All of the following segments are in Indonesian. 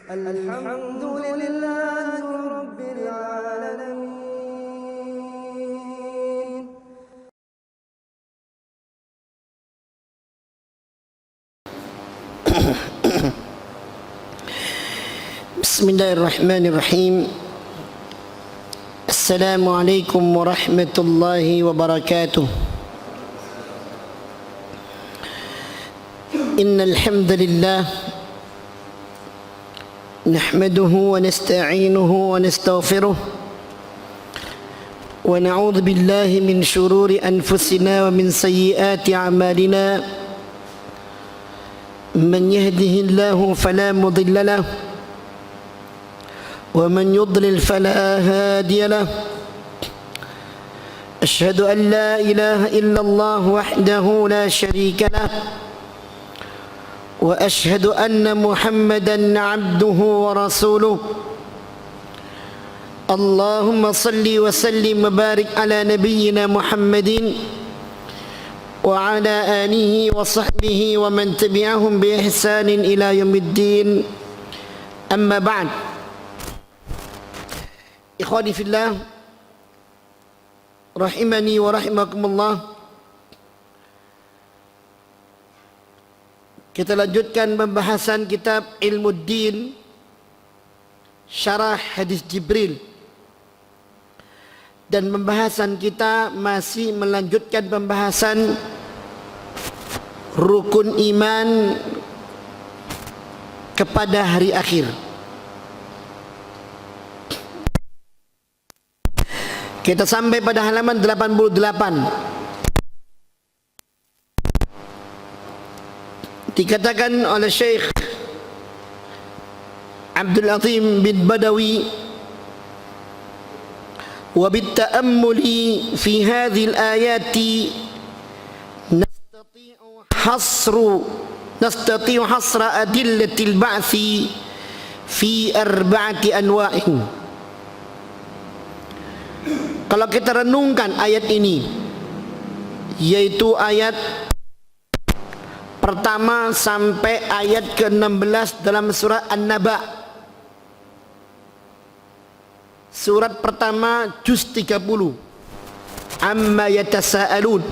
الحمد لله رب العالمين. بسم الله الرحمن الرحيم. السلام عليكم ورحمة الله وبركاته. إن الحمد لله نحمده ونستعينه ونستغفره ونعوذ بالله من شرور أنفسنا ومن سيئات أعمالنا. من يهده الله فلا مضل له ومن يضلل فلا هادي له. أشهد أن لا إله إلا الله وحده لا شريك له وأشهد أن محمدا عبده ورسوله. اللهم صل وسلم وبارك على نبينا محمد وعلى آله وصحبه ومن تبعهم بإحسان إلى يوم الدين. أما بعد. Ikhwani fillah rahimani wa rahimakumullah. Kita lanjutkan pembahasan kitab Ilmuddin Syarah Hadis Jibril. Dan pembahasan kita masih melanjutkan pembahasan rukun iman kepada hari akhir. Kita sampai pada halaman 88. Dikatakan oleh Syekh Abdul Azim bin Badawi, wa bitta'ammuli fi hadhil ayati nastati'u hasra adillatil ba'thi fi arba'ati anwa'in. Kalau kita renungkan ayat ini, yaitu ayat pertama sampai ayat ke-16 dalam surah An-Naba. Surat pertama juz 30. Amma yatasaalun.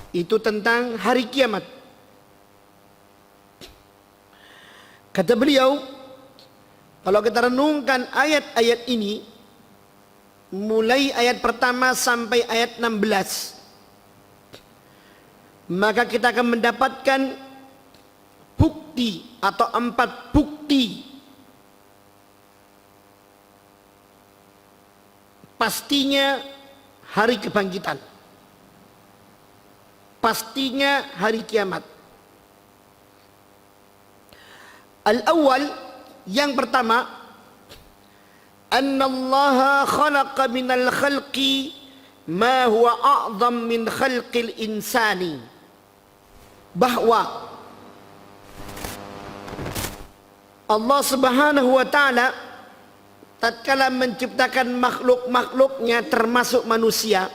Itu tentang hari kiamat. Kata beliau, kalau kita renungkan ayat-ayat ini, mulai ayat pertama sampai ayat 16, maka kita akan mendapatkan bukti atau 4 bukti pastinya hari kebangkitan, pastinya hari kiamat. Al-awwal, yang pertama, annallaha khalaqa minal khalqi ma huwa a'zam min khalqil insani. Bahwa Allah Subhanahu wa ta'ala tatkala menciptakan makhluk-makhluknya termasuk manusia,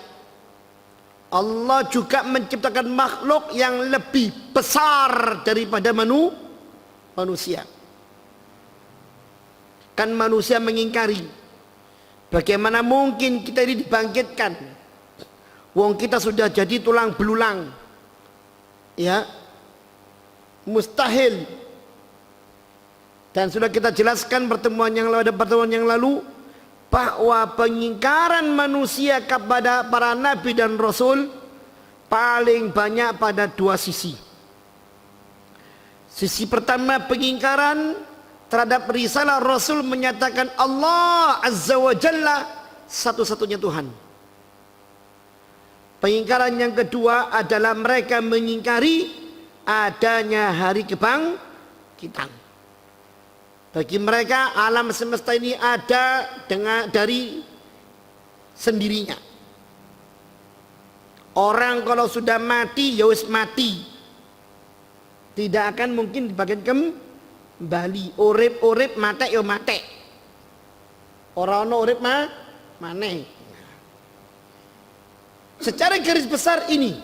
Allah juga menciptakan makhluk yang lebih besar daripada manusia. Kan manusia mengingkari, bagaimana mungkin kita ini dibangkitkan, wong kita sudah jadi tulang belulang, ya, mustahil. Dan sudah kita jelaskan pertemuan yang lalu bahwa pengingkaran manusia kepada para nabi dan rasul paling banyak pada 2 sisi. Sisi pertama, pengingkaran terhadap risalah Rasul, menyatakan Allah Azza wa Jalla satu-satunya Tuhan. Pengingkaran yang kedua adalah mereka mengingkari adanya hari kebangkitan. Bagi mereka alam semesta ini ada dari sendirinya. Orang kalau sudah mati ya wis mati, tidak akan mungkin dibangkitkan kembali. Urip mate ya mate. Ora ono urip maneh. Secara garis besar ini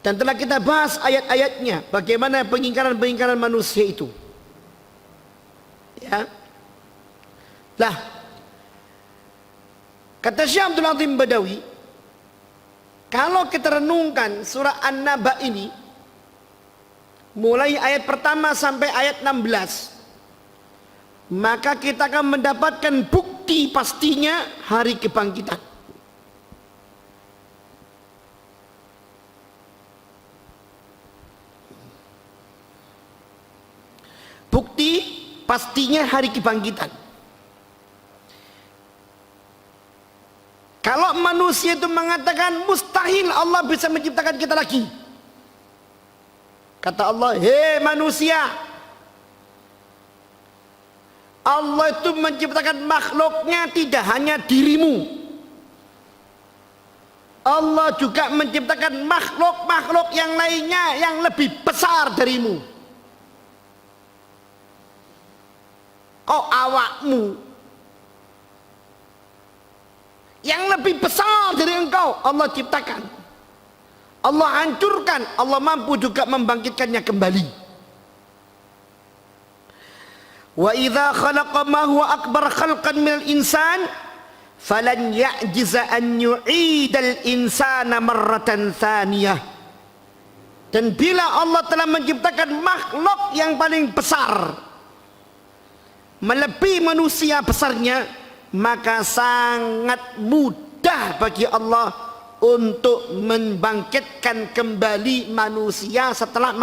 Dan telah kita bahas ayat-ayatnya, bagaimana pengingkaran-pengingkaran manusia itu. Ya. Lah, kata Syekh Abdul Azim Badawi, kalau kita renungkan surah An-Naba ini, mulai ayat pertama sampai ayat 16, maka kita akan mendapatkan bukti pastinya hari kebangkitan. Bukti pastinya hari kebangkitan. Kalau manusia itu mengatakan mustahil Allah bisa menciptakan kita lagi, kata Allah, hei manusia, Allah itu menciptakan makhluknya tidak hanya dirimu, Allah juga menciptakan makhluk-makhluk yang lainnya yang lebih besar darimu. Kok awakmu yang lebih besar dari engkau Allah ciptakan, Allah hancurkan, Allah mampu juga membangkitkannya kembali. Wa idza khalaqa ma huwa akbar khalqan minal insan falan ya'jiza an yu'idal insana marratan thaniyah. Dan bila Allah telah menciptakan makhluk yang paling besar, melebihi manusia besarnya, maka sangat mudah bagi Allah untuk membangkitkan kembali manusia setelah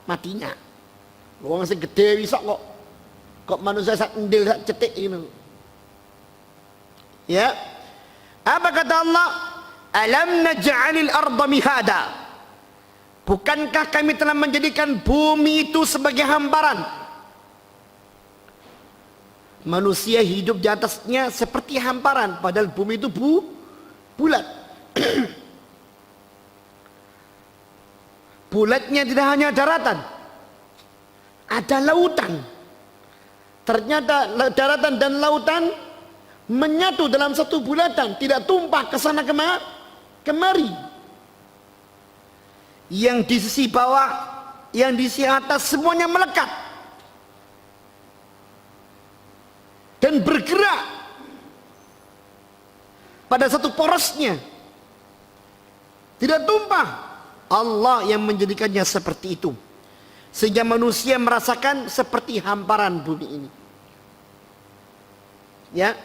matinya. Wong sing gede bisa kok manusia sak endil sak cetik gitu. Ya. Apa kata Allah? Alam naj'alil arda mihada. Bukankah kami telah menjadikan bumi itu sebagai hamparan? Manusia hidup di atasnya seperti hamparan, padahal bumi itu bulat. Bulatnya tidak hanya daratan, ada lautan. Ternyata daratan dan lautan menyatu dalam satu bulatan, tidak tumpah ke sana kemari. Yang di sisi bawah, yang di sisi atas semuanya melekat dan bergerak pada satu porosnya, tidak tumpah. Allah yang menjadikannya seperti itu, sehingga manusia merasakan seperti hamparan bumi ini. Ya,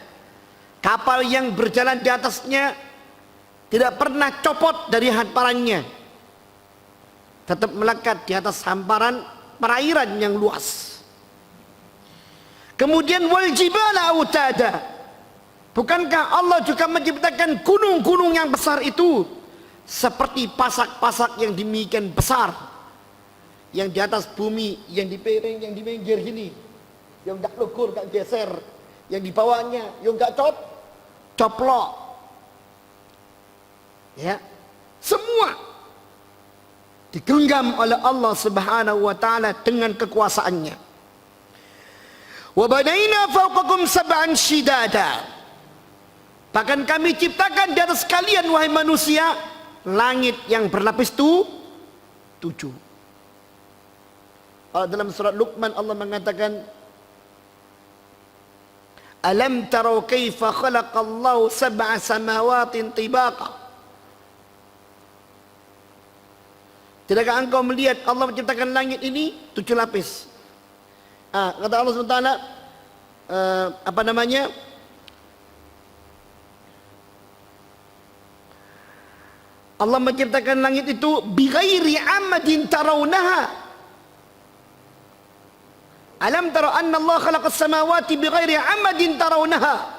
kapal yang berjalan di atasnya tidak pernah copot dari hamparannya, tetap melekat di atas hamparan perairan yang luas. Kemudian wal jibala autada. Bukankah Allah juga menciptakan gunung-gunung yang besar itu seperti pasak-pasak yang demikian besar, yang di atas bumi, yang di piring, yang di pinggir gini, yang gak lugur, gak geser, yang di bawahnya, yang gak coplok. Ya, semua digenggam oleh Allah Subhanahu wa taala dengan kekuasaannya. Wa banaina fawqakum sab'an shidada. Bahkan kami ciptakan di atas kalian wahai manusia langit yang berlapis 7. Dalam surat Luqman Allah mengatakan, alam tarau kaifa khalaqallahu sab'a samawatin tibaqa. Tidakkah engkau melihat Allah menciptakan langit ini 7 lapis? Kata Allah SWT, apa namanya? Allah menciptakan langit itu bighairi amadin tarawnaha. Alam tara anna Allah khalaqas samawati bighairi amadin tarawnaha.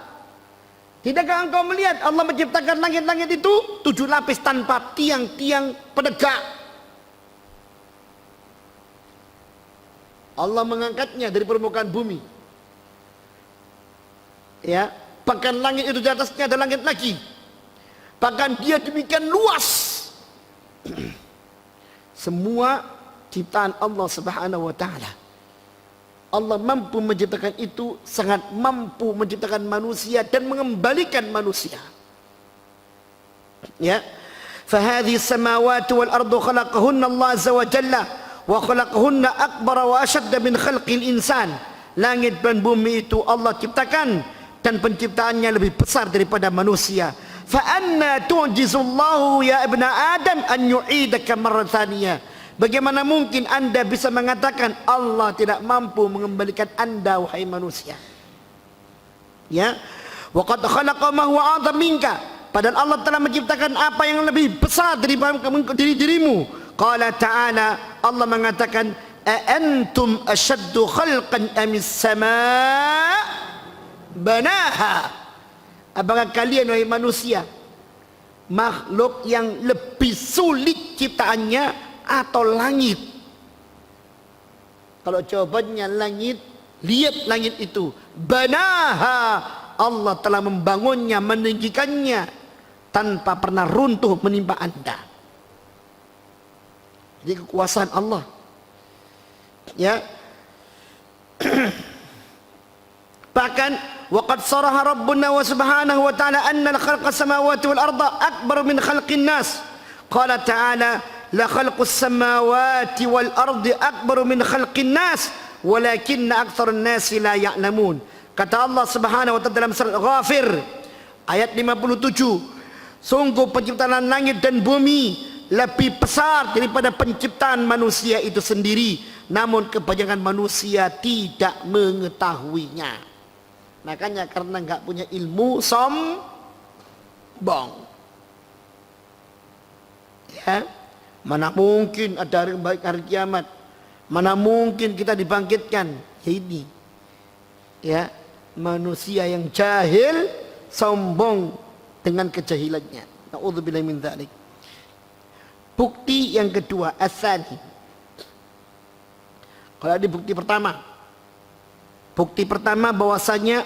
Tidakkah engkau melihat Allah menciptakan langit-langit itu 7 lapis tanpa tiang-tiang penegak? Allah mengangkatnya dari permukaan bumi. Ya, bahkan langit itu di atasnya ada langit lagi. Bahkan dia demikian luas. Semua ciptaan Allah Subhanahu wa taala. Allah mampu menciptakan itu, sangat mampu menciptakan manusia dan mengembalikan manusia. Ya. فهذه السماوات والأرض خلقهن الله عز وجل وخلقهن أكبر وأشد من خلق الإنسان. Langit dan bumi itu Allah ciptakan dan penciptaannya lebih besar daripada manusia. Fa-anna tu'jizullahu ya ibna Adam an yu'idaka marrathaniyah. Bagaimana mungkin Anda bisa mengatakan Allah tidak mampu mengembalikan Anda wahai manusia? Ya. Wa qad khalaqa ma huwa a'zam minka. Padahal Allah telah menciptakan apa yang lebih besar daripada dirimu. Qala ta'ala, Allah mengatakan, "Antum ashaddu khalqan amis sama' banaha." Apakah kalian wahai manusia makhluk yang lebih sulit ciptaannya atau langit? Kalau jawabannya langit, lihat langit itu. Banaha, Allah telah membangunnya, meninggikannya tanpa pernah runtuh menimpa Anda. Jadi kekuasaan Allah. Ya. Bahkan waqad saraha Rabbuna wa subhanahu wa ta'ala anna khalqa samawati wal arda akbar min khalqin nas. Qala ta'ala la khalqus samawati wal ardi akbar min khalqin nas walakinna aktsarun nasi la ya'lamun. Kata Allah subhanahu wa ta'ala dalam surat Ghafir ayat 57, sungguh penciptaan langit dan bumi lebih besar daripada penciptaan manusia itu sendiri, namun kebanyakan manusia tidak mengetahuinya. Makanya karena nggak punya ilmu sombong. Ya, mana mungkin ada hari baik hari kiamat? Mana mungkin kita dibangkitkan? Ya ini, ya manusia yang jahil, sombong dengan kejahilannya. Na'udzubillahi min dzalik. Bukti yang kedua, asani. Kalau ada bukti pertama. Bukti pertama bahwasanya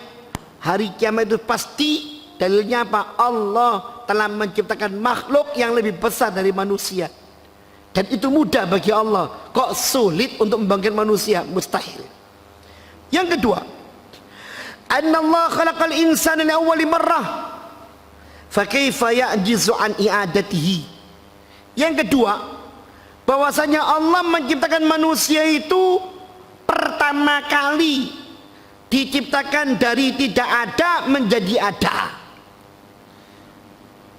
hari kiamat itu pasti, dalilnya apa? Allah telah menciptakan makhluk yang lebih besar dari manusia. Dan itu mudah bagi Allah. Kok sulit untuk membangkitkan manusia? Mustahil. Yang kedua, anna Allah khalaqal insana li awwali marrah. Fa kaifa ya'jizu an i'adatihi. Yang kedua, bahwasanya Allah menciptakan manusia itu pertama kali diciptakan dari tidak ada menjadi ada.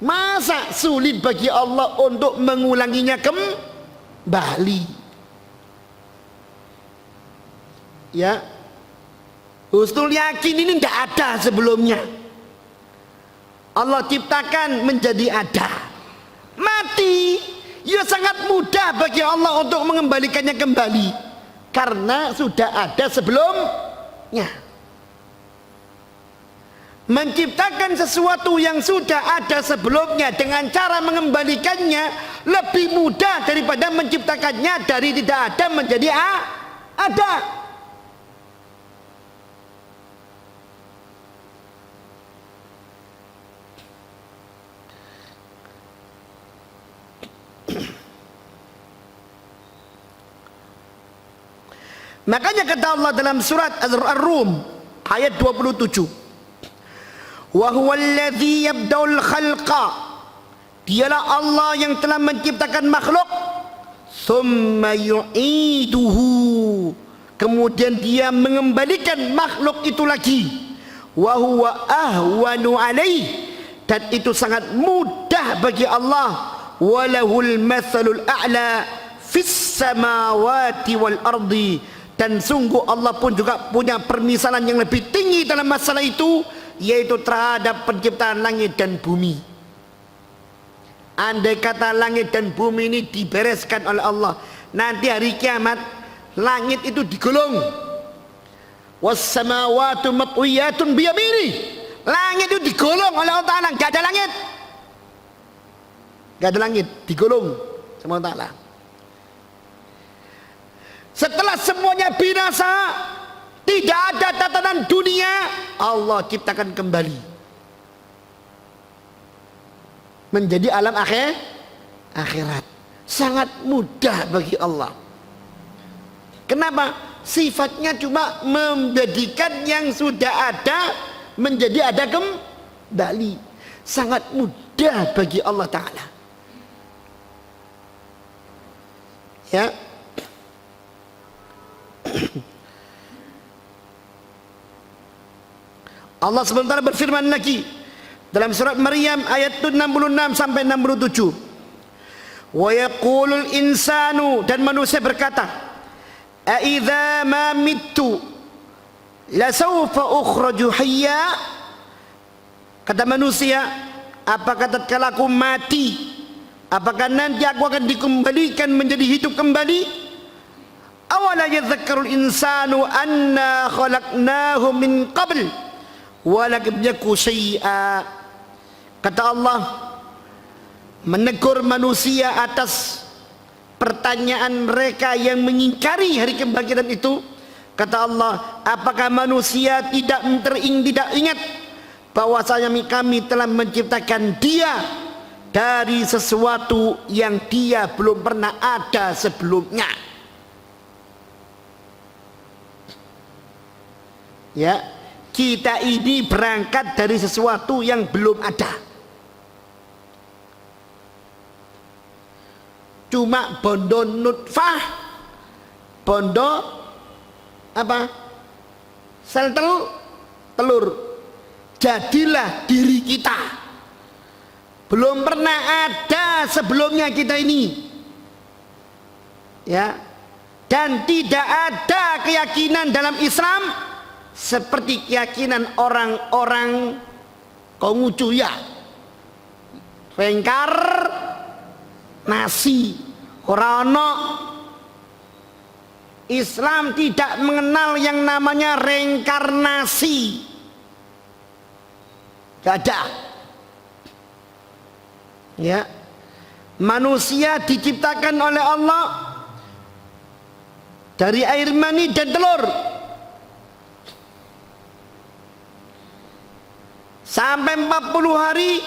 Masa sulit bagi Allah untuk mengulanginya kembali? Ya, husnul yakin ini tidak ada sebelumnya. Allah ciptakan menjadi ada. Mati, ya sangat mudah bagi Allah untuk mengembalikannya kembali karena sudah ada sebelumnya. Menciptakan sesuatu yang sudah ada sebelumnya dengan cara mengembalikannya lebih mudah daripada menciptakannya dari tidak ada menjadi ada. Makanya kata Allah dalam surat Ar-Rum ayat 27, wa huwa alladhi yabda'ul khalqa, dialah Allah yang telah menciptakan makhluk, thumma yu'iduhu, kemudian dia mengembalikan makhluk itu lagi, wa huwa ahwanu alaih, dan itu sangat mudah bagi Allah, walahul mathalul a'la fis samawati wal ardi, dan sungguh Allah pun juga punya permisalan yang lebih tinggi dalam masalah itu, yaitu terhadap penciptaan langit dan bumi. Andai kata langit dan bumi ini dibereskan oleh Allah, nanti hari kiamat langit itu digulung, was samawati matwiyatun biyamini, langit itu digulung oleh Allah Ta'ala, gak ada langit, gak ada langit, digulung sama Allah Ta'ala. Setelah semuanya binasa, tidak ada tatanan dunia, Allah ciptakan kembali menjadi alam akhirat. Sangat mudah bagi Allah. Kenapa? Sifatnya cuma menjadikan yang sudah ada menjadi ada kembali. Sangat mudah bagi Allah Ta'ala. Ya. Allah sebentar berfirman lagi dalam surat Maryam ayat 66 sampai 67. Wa yaqulul insanu, dan manusia berkata, a idza ma mittu la sawfa ukhraju hayya. Kata manusia, apakah tatkala aku mati, apakah nanti aku akan dikembalikan menjadi hidup kembali? Awala yadhakkarul insanu anna khalaqnahu min qabl wa lam yaku syai'a. Kata Allah menegur manusia atas pertanyaan mereka yang mengingkari hari kebangkitan itu. Kata Allah, apakah manusia tidak ingat bahwasanya kami telah menciptakan dia dari sesuatu yang dia belum pernah ada sebelumnya. Ya, kita ini berangkat dari sesuatu yang belum ada. Cuma bondo nutfah, bondo apa? Sel telur. Jadilah diri kita. Belum pernah ada sebelumnya kita ini. Ya. Dan tidak ada keyakinan dalam Islam seperti keyakinan orang-orang Konghucu ya. Reinkarnasi. Ora ono. Islam tidak mengenal yang namanya reinkarnasi. Gak ada. Ya. Manusia diciptakan oleh Allah dari air mani dan telur. Sampai 40 hari,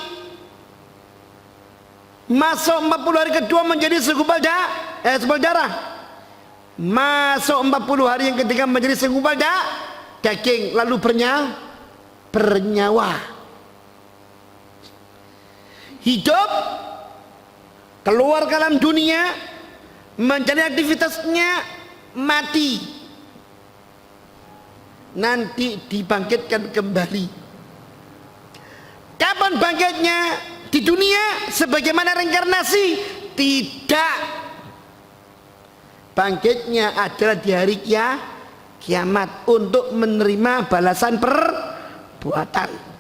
masuk 40 hari kedua menjadi segumpal darah. Masuk 40 hari yang ketiga menjadi segumpal daging, lalu bernyawa. Hidup, keluar ke alam dunia, mencari aktivitasnya, mati, nanti dibangkitkan kembali. Kapan bangkitnya? Di dunia sebagaimana reinkarnasi? Tidak. Bangkitnya adalah di hari kiamat untuk menerima balasan perbuatan.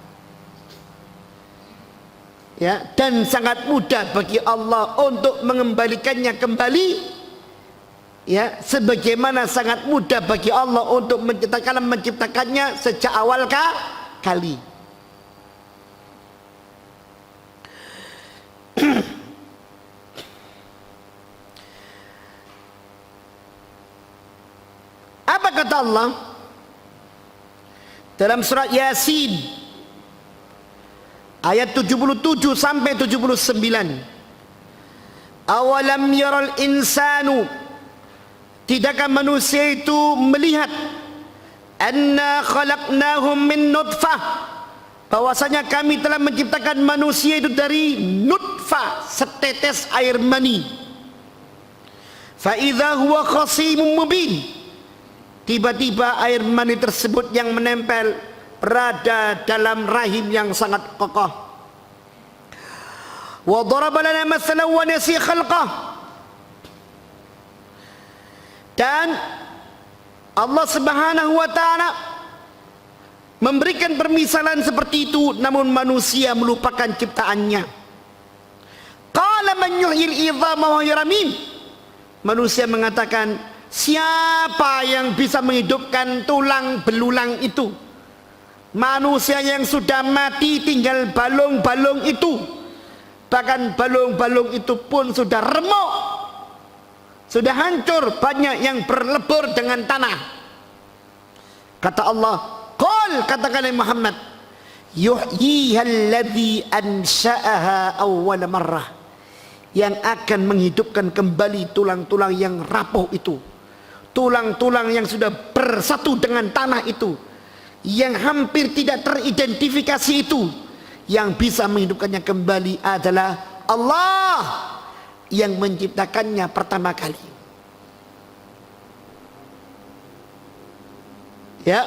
Ya, dan sangat mudah bagi Allah untuk mengembalikannya kembali. Ya, sebagaimana sangat mudah bagi Allah untuk menciptakannya sejak awal kali. Apa kata Allah dalam surat Yasin ayat 77 sampai 79? Awalam yaral insanu, tidakkah manusia itu melihat anna khalaqnahum min nutfah, bahwasanya kami telah menciptakan manusia itu dari nutfah, setetes air mani. Fa idza huwa khasimun mubin, tiba-tiba air mani tersebut yang menempel berada dalam rahim yang sangat kokoh. Wa daraba lana mathalan wa nasiya khalqah, dan Allah Subhanahu wa taala memberikan permisalan seperti itu, namun manusia melupakan ciptaannya. Qala man yuhyil idhama wa hiya ramim, manusia mengatakan, siapa yang bisa menghidupkan tulang belulang itu? Manusia yang sudah mati tinggal balung-balung itu. Bahkan balung-balung itu pun sudah remuk, sudah hancur, banyak yang berlebur dengan tanah. Kata Allah, qul, katakan Muhammad, yuhyyihalladzi ansha'aha awwal marrah, yang akan menghidupkan kembali tulang-tulang yang rapuh itu, tulang-tulang yang sudah bersatu dengan tanah itu, yang hampir tidak teridentifikasi itu. Yang bisa menghidupkannya kembali adalah Allah yang menciptakannya pertama kali. Ya.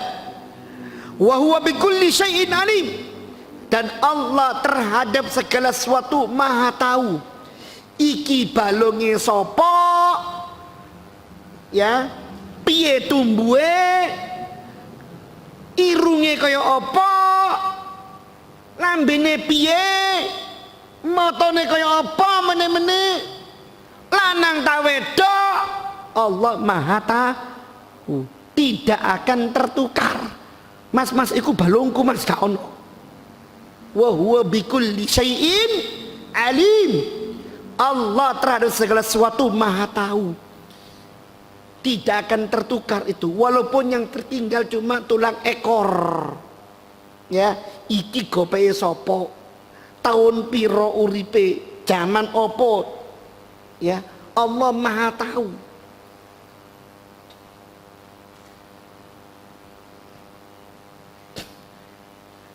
Wa huwa bikulli syai'in alim. Dan Allah terhadap segala sesuatu maha tahu. Iki balonge sapa? Ya. Piye tumbuhe? Irunge kaya apa? Lambene piye? Matane kaya apa meneh-meneh? Lanang ta wedok? Allah maha tahu. Tidak akan tertukar. Mas iku balungku mas gak ono. Wa huwa bikulli syai'in alim. Allah terhadap segala sesuatu maha tahu. Tidak akan tertukar itu, walaupun yang tertinggal cuma tulang ekor. Ya, iki gopeye sapa? Tahun piro uripe? Zaman opo? Ya, Allah maha tahu.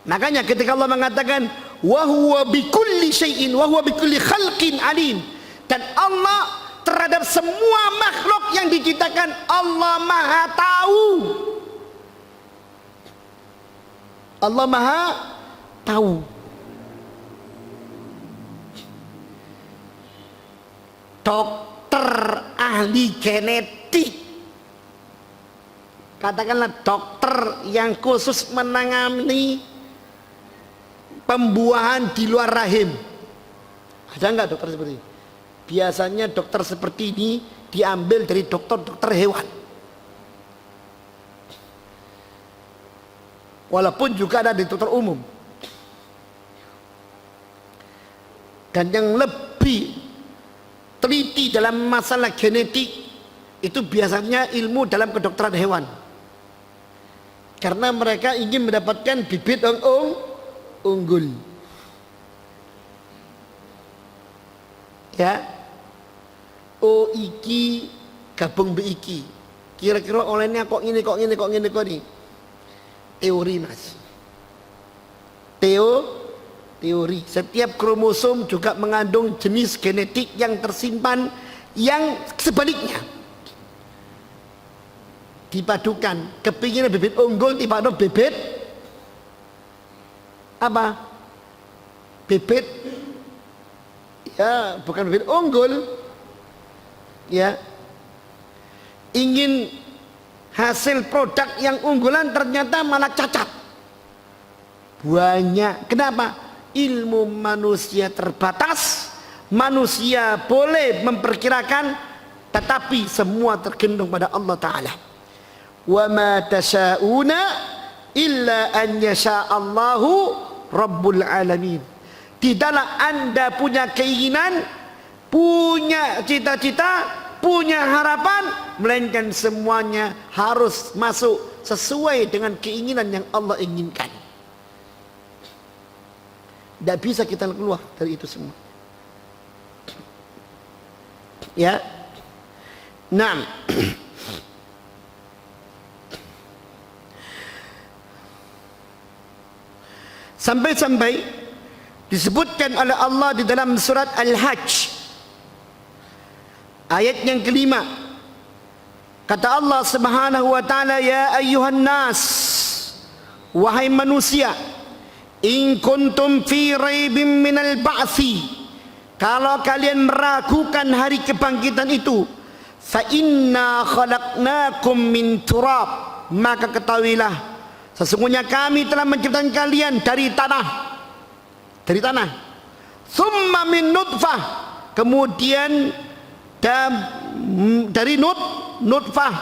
Makanya ketika Allah mengatakan wa huwa bikulli syai'in wa huwa bikulli khalqin alim, dan Allah terhadap semua makhluk yang diciptakan Allah maha tahu. Allah maha tahu. Dokter ahli genetik, katakanlah dokter yang khusus menangani pembuahan di luar rahim, ada nggak dokter seperti ini? Biasanya dokter seperti ini diambil dari dokter-dokter hewan. Walaupun juga ada di dokter umum. Dan yang lebih teliti dalam masalah genetik itu biasanya ilmu dalam kedokteran hewan. Karena mereka ingin mendapatkan bibit unggul. Ya. Oh iki gabung be iki. Kira-kira olehnya kok ngene kok nih. Teori Mas. Teori. Setiap kromosom juga mengandung jenis genetik yang tersimpan yang sebaliknya. Dipadukan, kepingin bibit unggul tiba-tiba bibit apa? Bibit ya bukan bibit unggul. Ya, ingin hasil produk yang unggulan ternyata malah cacat. Banyak. Kenapa? Ilmu manusia terbatas. Manusia boleh memperkirakan, tetapi semua tergantung pada Allah Ta'ala. Wa ma tasyauna illa an yasha'allahu rabbul alamin. Tidaklah anda punya keinginan, punya cita-cita, punya harapan, melainkan semuanya harus masuk sesuai dengan keinginan yang Allah inginkan. Tidak bisa kita keluar dari itu semua. Ya. Nah, sampai-sampai disebutkan oleh Allah di dalam surat Al-Hajj ayat yang kelima, kata Allah Subhanahu wa taala, ya ayyuhan nas, wahai manusia, in kuntum fi raibin minal ba'thi, kalau kalian meragukan hari kebangkitan itu, fa inna khalaqnakum min turab, maka ketahuilah sesungguhnya kami telah menciptakan kalian dari tanah. Thumma min nutfah, kemudian dari nutfah,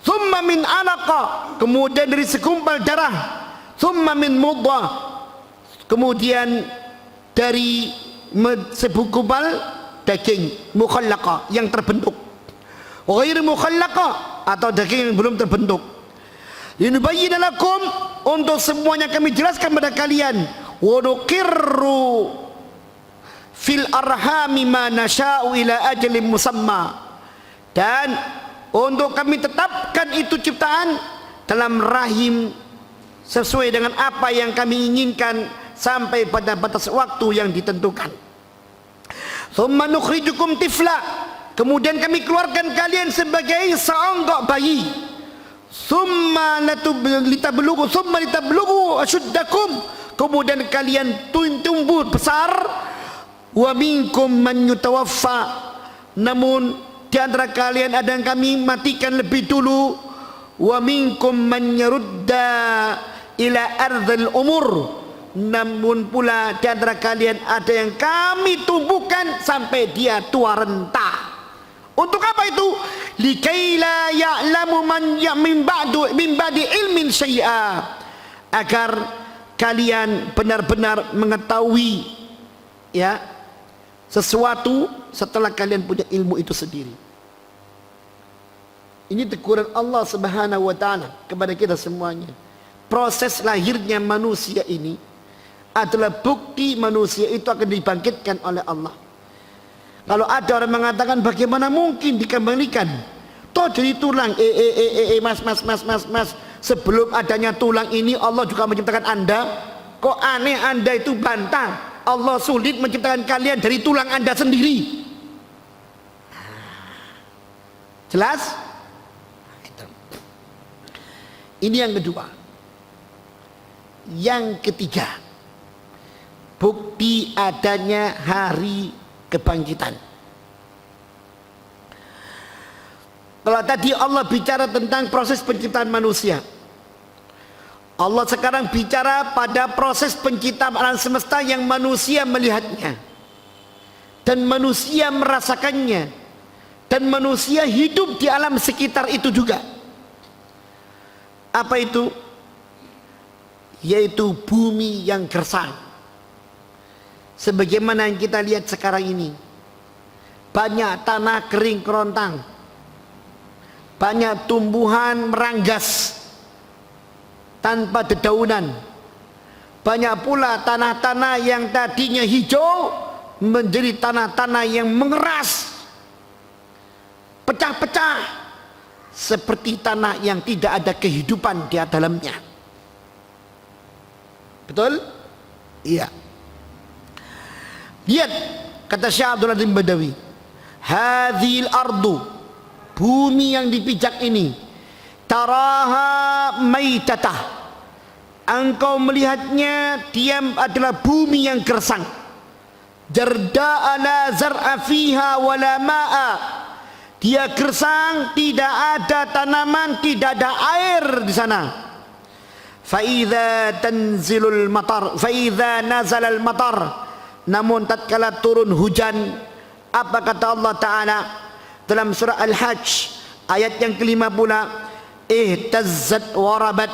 thumma min alaqah, kemudian dari segumpal darah, thumma min mudghah, kemudian dari segumpal daging mukhallaqah yang terbentuk, ghair mukhallaqah atau daging yang belum terbentuk. Linubayyina lakum, untuk semuanya kami jelaskan pada kalian, wa nuqirru fil arhami ma nasha'u ila ajalin musamma, dan untuk kami tetapkan itu ciptaan dalam rahim sesuai dengan apa yang kami inginkan sampai pada batas waktu yang ditentukan. Thumma nukhrijukum tifla, kemudian kami keluarkan kalian sebagai seonggok bayi. Summa litablughu asyuddakum, kemudian kalian tumbuh besar. Wa minkum man yutawaffa, namun di antara kalian ada yang kami matikan lebih dulu. Wa minkum man yarudda ila ardhil umur, namun pula di antara kalian ada yang kami tumbuhkan sampai dia tua renta. Untuk apa itu? Likai la ya'lamu man min ba'di ilmin syai'a, agar kalian benar-benar mengetahui ya sesuatu setelah kalian punya ilmu itu sendiri. Ini teguran Allah Subhanahu wa taala kepada kita semuanya. Proses lahirnya manusia ini adalah bukti manusia itu akan dibangkitkan oleh Allah. Kalau ada orang mengatakan bagaimana mungkin dikembalikan? Toh dari tulang, mas, sebelum adanya tulang ini Allah juga menciptakan Anda. Kok aneh Anda itu bantah? Allah sulit menciptakan kalian dari tulang Anda sendiri. Jelas? Ini yang kedua. Yang ketiga, bukti adanya hari kebangkitan. Kalau tadi Allah bicara tentang proses penciptaan manusia, Allah sekarang bicara pada proses penciptaan alam semesta yang manusia melihatnya dan manusia merasakannya dan manusia hidup di alam sekitar itu juga. Apa itu? Yaitu bumi yang gersang. Sebagaimana yang kita lihat sekarang ini, banyak tanah kering kerontang, banyak tumbuhan meranggas tanpa dedaunan, banyak pula tanah-tanah yang tadinya hijau menjadi tanah-tanah yang mengeras, pecah-pecah seperti tanah yang tidak ada kehidupan di dalamnya. Betul? Iya. Lihat kata Syekh Abdul Azim Badawi, hadhil ardu, bumi yang dipijak ini, taraha maitatah, engkau melihatnya dia adalah bumi yang gersang, jarda'a la zar'a fiha wala ma'a, dia gersang, tidak ada tanaman, tidak ada air di sana. Fa idza tanzilul matar, fa idza nazalal matar, namun tatkala turun hujan, apa kata Allah Ta'ala dalam surah Al-Hajj ayat yang kelima pula, ihtazzat warabat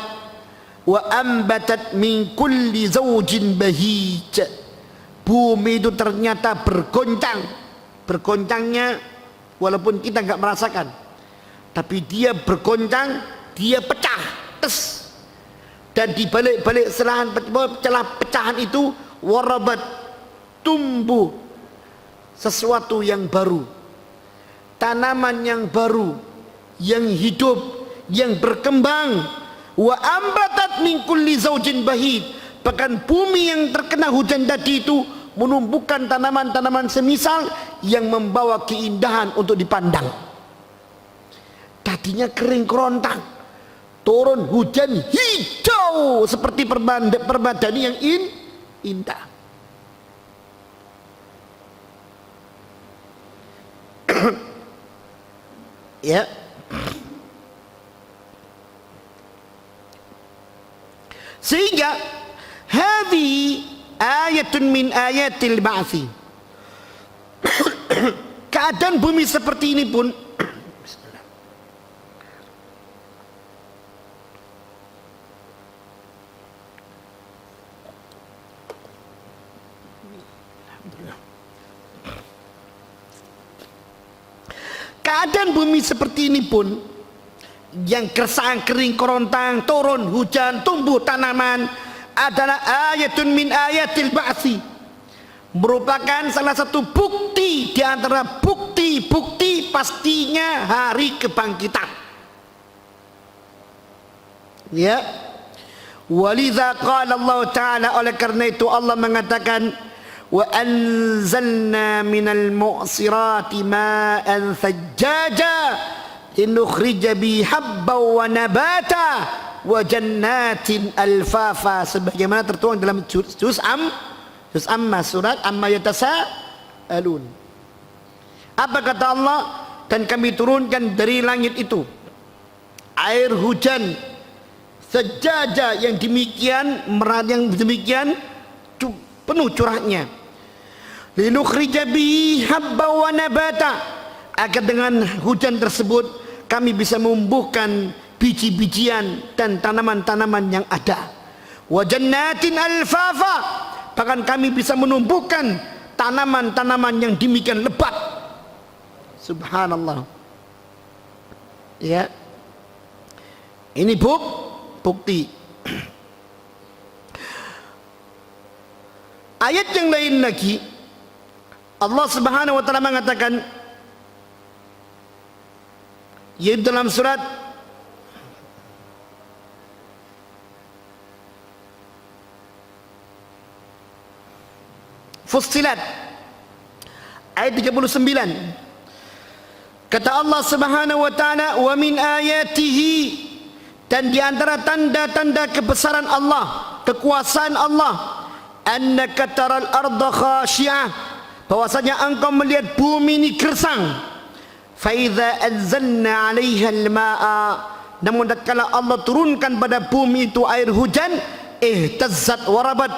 wa ambatat min kulli zawjin bahij, bumi itu ternyata bergoncang. Bergoncangnya walaupun kita enggak merasakan, tapi dia bergoncang, dia pecah, dan di balik-balik celah pecahan itu warabat, tumbuh sesuatu yang baru, tanaman yang baru, yang hidup, yang berkembang. Wa ambatat min kulli zaujin bahid, bahkan bumi yang terkena hujan tadi itu menumbuhkan tanaman-tanaman semisal yang membawa keindahan untuk dipandang. Tadinya kering kerontang, turun hujan hijau seperti permadani yang indah. Ya, sehingga hadhi ayatun min ayatil ba'thi, keadaan bumi seperti ini pun keadaan bumi seperti ini pun yang gersang kering kerontang, turun hujan, tumbuh tanaman, adalah ayatun min ayatil ba'thi, merupakan salah satu bukti di antara bukti-bukti pastinya hari kebangkitan. Ya, walidza qala Allah Ta'ala, oleh karena itu Allah mengatakan, wa anzalna minal mu'sirati ma'an thajjaja linukhrija bi habba wa nabata wa jannatin alfafa, sebagaimana tertuang dalam juz amma surat amma yatasaalun. Apa kata Allah? Dan kami turunkan dari langit itu air hujan sejajar yang demikian penuh curahnya, linukhrija bihi habba wa nabata, agar dengan hujan tersebut kami bisa menumbuhkan biji-bijian dan tanaman-tanaman yang ada, wa jannatin alfafa, bahkan kami bisa menumbuhkan tanaman-tanaman yang demikian lebat. Subhanallah. Ya, ini bukti. Ayat yang lain lagi, Allah Subhanahu wa taala mengatakan, yaitu dalam surat Fussilat ayat 39. Kata Allah Subhanahu wa taala, wa min ayatihi, dan di antara tanda-tanda kebesaran Allah, kekuasaan Allah, annaka taral arda khashi'ah, bahwasanya engkau melihat bumi ini gersang, fa idza anzalna 'alaiha al-ma'a, namun tatkala Allah turunkan pada bumi itu air hujan, ihtazzat warabat,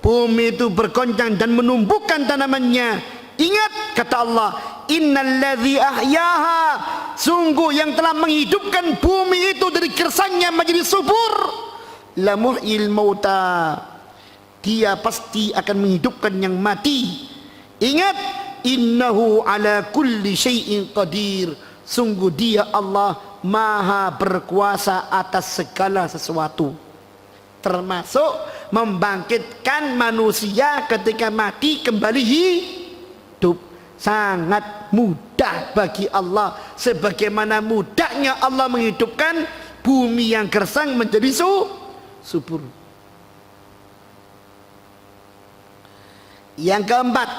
bumi itu bergoncang dan menumbuhkan tanamannya. Ingat, kata Allah, innalladzi ahyaha, sungguh yang telah menghidupkan bumi itu dari gersangnya menjadi subur, la muhyil mauta, dia pasti akan menghidupkan yang mati. Ingat, innahu ala kulli syai'in qadir, sungguh dia Allah maha berkuasa atas segala sesuatu, termasuk membangkitkan manusia ketika mati kembali hidup. Sangat mudah bagi Allah, sebagaimana mudahnya Allah menghidupkan bumi yang gersang menjadi subur. Yang keempat,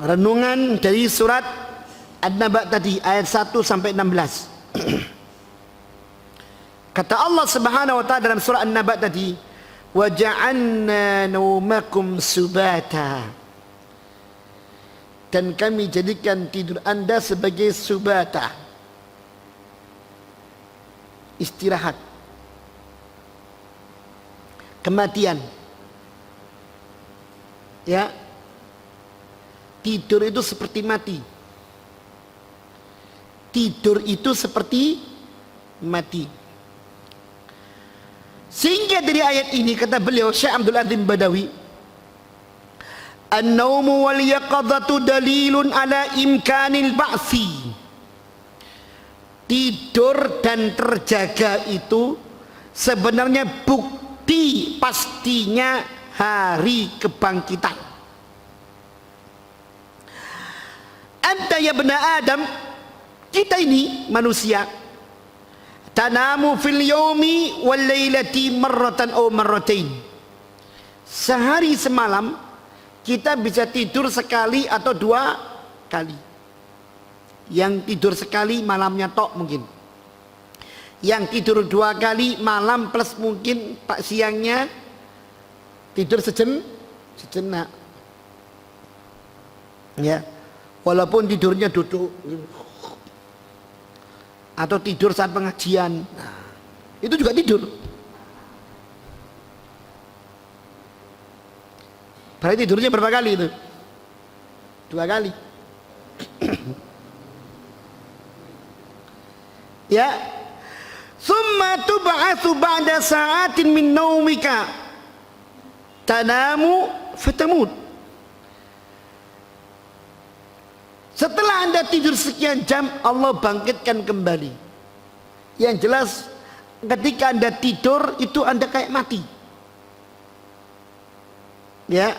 renungan dari surat An-Naba tadi ayat 1 sampai 16. Kata Allah Subhanahu wa taala dalam surah An-Naba tadi, wa ja'alna naumakum subata, dan kami jadikan tidur anda sebagai subata, istirahat, kematian. Ya, tidur itu seperti mati. Tidur itu seperti mati. Sehingga dari ayat ini kata beliau Syekh Abdul Azim Badawi, an-naumu wal yaqadhatu dalilun ala imkanil ba'si. Tidur dan terjaga itu sebenarnya bukti pastinya hari kebangkitan. Anta ya bena Adam, kita ini manusia, tanamu fil yaumi wal lailati marratan aw marratain. Sehari semalam kita bisa tidur sekali atau 2 kali. Yang tidur sekali malamnya tok mungkin. Yang tidur 2 kali malam plus mungkin pak siangnya tidur sejenak. Ya. Walaupun tidurnya duduk atau tidur saat pengajian, itu juga tidur. Berarti tidurnya berapa kali itu? 2 kali. Ya. Summa tub'atsu ba'da sa'atin min naumika tanamu fatamut. Setelah anda tidur sekian jam, Allah bangkitkan kembali. Yang jelas ketika anda tidur itu anda kayak mati. Ya.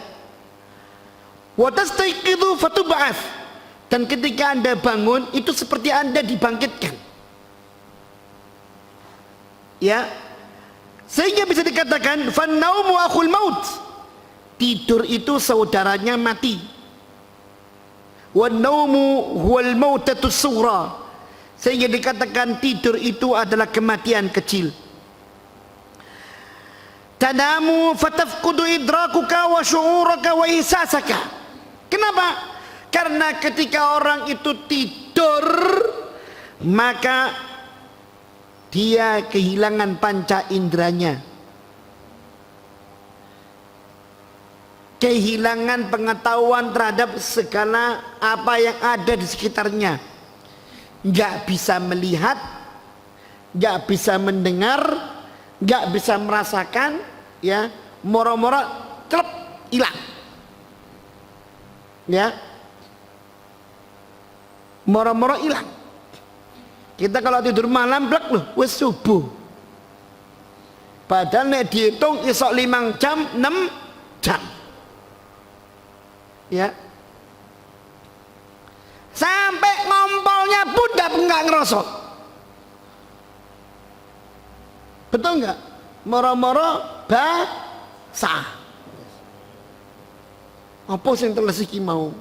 Wa tastayqidhu fatub'ats, dan ketika anda bangun itu seperti anda dibangkitkan. Ya. Sehingga bisa dikatakan fan-naumu akhul maut, tidur itu saudaranya mati. wan naumu huwal mautatus sughra, sehingga dikatakan tidur itu adalah kematian kecil. Tanamu fatafqudu idrakuka wa syu'uraka wa ihsasaka. Kenapa? Karena ketika orang itu tidur, maka dia kehilangan panca inderanya, kehilangan pengetahuan terhadap segala apa yang ada di sekitarnya. Gak bisa melihat, gak bisa mendengar, gak bisa merasakan, ya, moro-moro celep hilang, ya, moro-moro hilang. Kita kalau tidur malam blek loh, wis subuh. Padahal nek dihitung isok 5 jam, 6 jam. Ya. Sampai ngompolnya pun enggak ngerosot. Betul enggak? Moro-moro basah. Apa sing telesiki mau?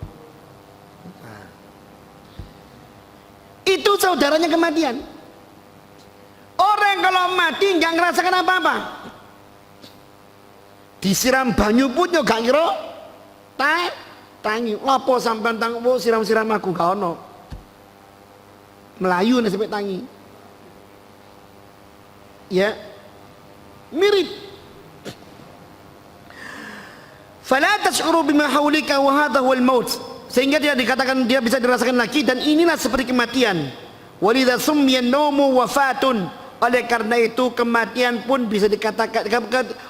Itu saudaranya kematian. Orang kalau mati nggak ngerasakan apa-apa. Disiram banyu pun yo gak ngira tangi. Lapo sampean tangku siram-siram aku gak ono. Melayu nih sampai tangi. Ya. Mirip. Fala tash'uru bima hawlika wa hadha huwal maut. Sehingga dia dikatakan dia bisa dirasakan lagi, dan inilah seperti kematian. Walidha summiyan naumu wafatun. Oleh karena itu kematian pun bisa dikatakan,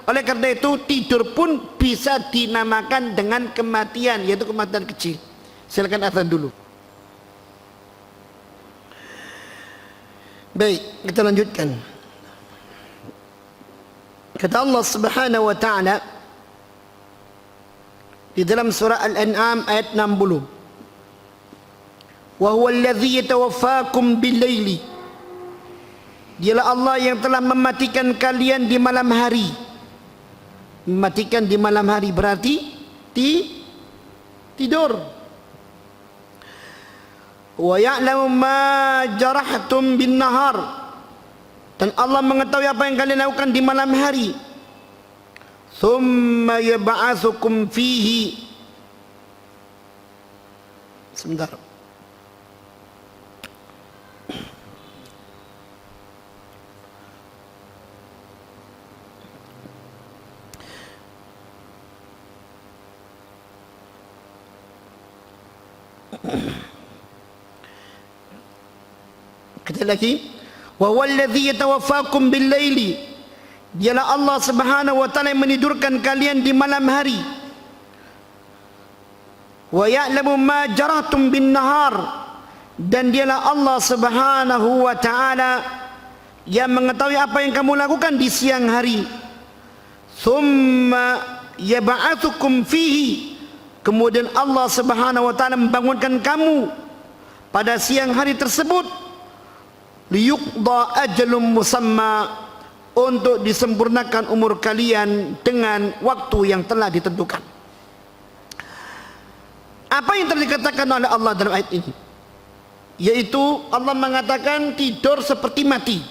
oleh karena itu tidur pun bisa dinamakan dengan kematian, yaitu kematian kecil. Silakan azan dulu. Baik, kita lanjutkan. Kata Allah Subhanahu wa taala di dalam surah Al-An'am ayat 60, wa huwa alladhi yatawaffakum bil-laili, dialah Allah yang telah mematikan kalian di malam hari. Mematikan di malam hari berarti tidur. Wa ya'lamu ma jarahtum bin-nahar, dan Allah mengetahui apa yang kalian lakukan di malam hari. Thumma yab'atsukum fihi. Sebentar. Kata lagi, wa huwallazi yatawaffakum bil-laili, dialah Allah Subhanahu wa taala yang menidurkan kalian di malam hari. Wa ya'lamu ma jarahtum bin-nahar, dan dialah Allah Subhanahu wa taala yang mengetahui apa yang kamu lakukan di siang hari. Tsumma yab'atsukum fihi, kemudian Allah Subhanahu wa taala membangunkan kamu pada siang hari tersebut. Liyuqda ajalum musamma, untuk disempurnakan umur kalian dengan waktu yang telah ditentukan. Apa yang telah dikatakan oleh Allah dalam ayat ini? Yaitu Allah mengatakan tidur seperti mati.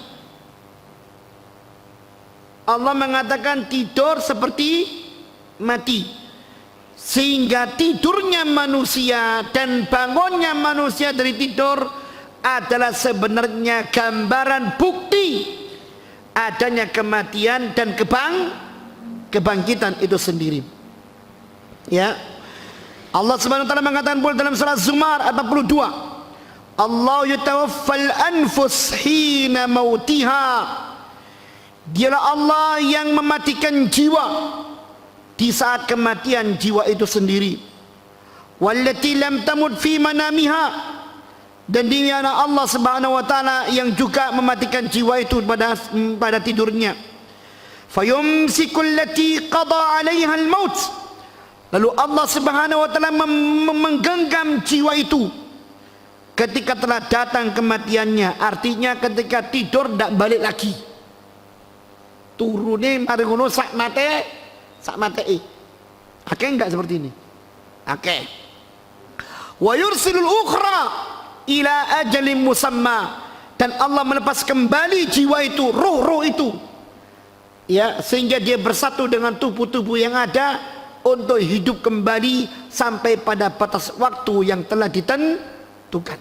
Allah mengatakan tidur seperti mati, sehingga tidurnya manusia dan bangunnya manusia dari tidur adalah sebenarnya gambaran bukti adanya kematian dan kebangkitan itu sendiri. Ya, Allah Subhanahu wa taala mengatakan pula dalam surah Zumar 42, Allah yatawaffal anfus hina mautiha, dialah Allah yang mematikan jiwa di saat kematian jiwa itu sendiri. Wallati lam tamut fi manamiha, dan dialah Allah Subhanahu wa taala yang juga mematikan jiwa itu pada tidurnya. Fayumsikul lati qada 'alaiha al-maut, lalu Allah Subhanahu wa taala menggenggam jiwa itu ketika telah datang kematiannya. Artinya ketika tidur tidak balik lagi, turune mari ngono sak mate. Akeh enggak seperti ini? Akeh. Wa yursilul ukhra ila ajalin musamma, dan Allah melepas kembali jiwa itu, roh-roh itu, ya, sehingga dia bersatu dengan tubuh-tubuh yang ada untuk hidup kembali sampai pada batas waktu yang telah ditentukan.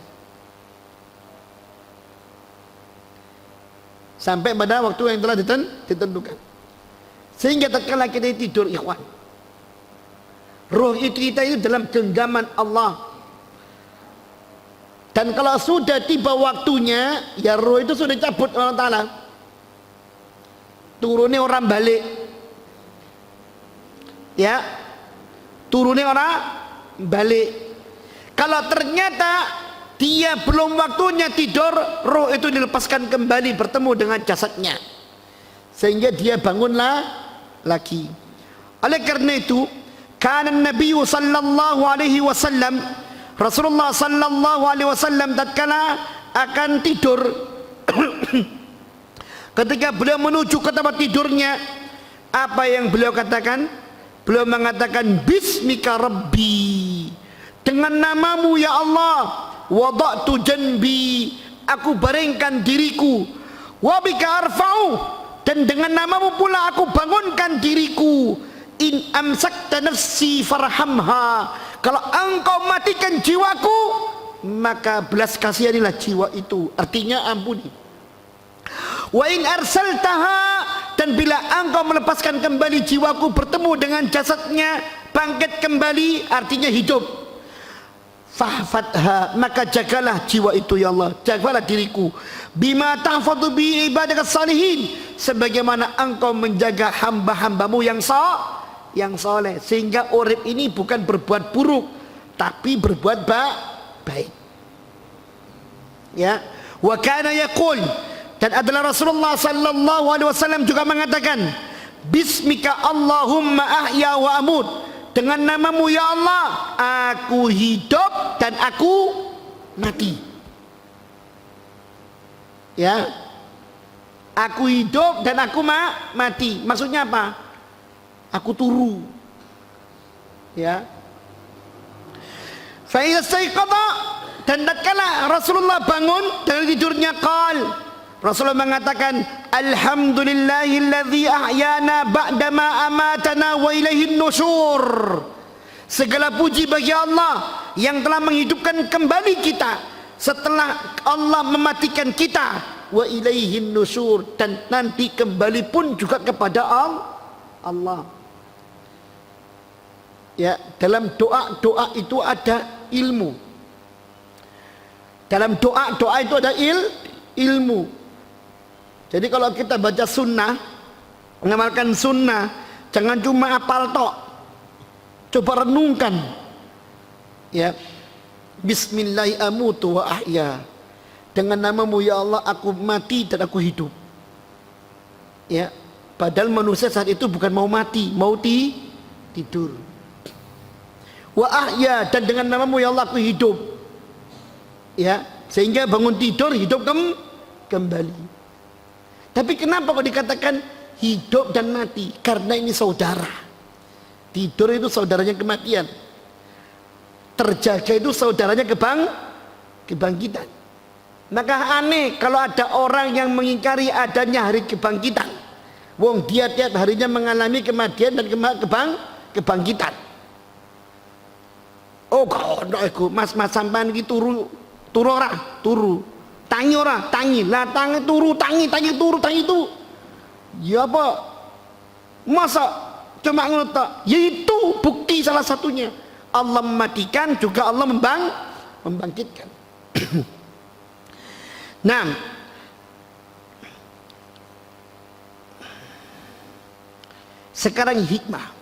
Sampai pada waktu yang telah ditentukan. Sehingga tatkala kita tidur, ikhwan, roh itu kita itu dalam genggaman Allah. Dan kalau sudah tiba waktunya, ya roh itu sudah cabut Allah Ta'ala. Turunnya orang balik, ya, turunnya orang balik. Kalau ternyata dia belum waktunya tidur, roh itu dilepaskan kembali bertemu dengan jasadnya, sehingga dia bangunlah lagi. Oleh karena itu, kana Nabi sallallahu alaihi wasallam, Rasulullah sallallahu alaihi wasallam tatkala akan tidur ketika beliau menuju ke tempat tidurnya, apa yang beliau katakan? Beliau mengatakan, bismika rabbi, dengan namamu ya Allah, wada'tu janbi, aku baringkan diriku, wa bika arfa'u, dan dengan namamu pula aku bangunkan diriku, in amsakta nafsi farhamha, kalau engkau matikan jiwaku, maka belas kasihanilah jiwa itu, artinya ampuni. Wa in arsaltaha, dan bila engkau melepaskan kembali jiwaku bertemu dengan jasadnya, bangkit kembali, artinya hidup, fahfadha, maka jagalah jiwa itu ya Allah, jagalah diriku, bima tahfadhu bi ibadaka salihin, sebagaimana engkau menjaga hamba-hambamu yang soleh, sehingga urip ini bukan berbuat buruk tapi berbuat baik, ya. Wa kana yaqul, dan adalah Rasulullah sallallahu alaihi wasallam juga mengatakan, bismika Allahumma ahya wa amut, dengan namamu ya Allah aku hidup dan aku mati, ya, aku hidup dan aku mati. Maksudnya apa? Aku turu, ya. Fa idza staiqadha, dan tatkala Rasulullah bangun dari tidurnya, Rasulullah mengatakan, alhamdulillahilladzi ahyana ba'dama amatana wa ilaihin nusyur, segala puji bagi Allah yang telah menghidupkan kembali kita setelah Allah mematikan kita, wa ilaihin nusyur, dan nanti kembali pun juga kepada Allah. Ya, dalam doa itu ada ilmu. Dalam doa itu ada ilmu. Jadi kalau kita baca sunnah, mengamalkan sunnah, jangan cuma hafal tok, coba renungkan, ya. Bismillahi amutu wa ahya, dengan namamu ya Allah aku mati dan aku hidup, ya. Padahal manusia saat itu bukan mau mati, mau tidur. Wa ahya, dan dengan namamu ya Allah aku hidup, ya, sehingga bangun tidur hidup kembali. Tapi kenapa kok dikatakan hidup dan mati? Karena ini saudara. Tidur itu saudaranya kematian, terjaga itu saudaranya kebangkitan. Maka aneh kalau ada orang yang mengingkari adanya hari kebangkitan, wong dia tiap harinya mengalami kematian dan kebangkitan. Oh kau iku mas sampean iki turu ora? Turu. Tangi ora? Tangi. Lah tangi turu, tangi turu, tangi itu. Ya apa? Masa cuma ngono tok? Ya itu bukti salah satunya. Allah mematikan juga Allah membangkitkan. Nah, sekarang hikmah.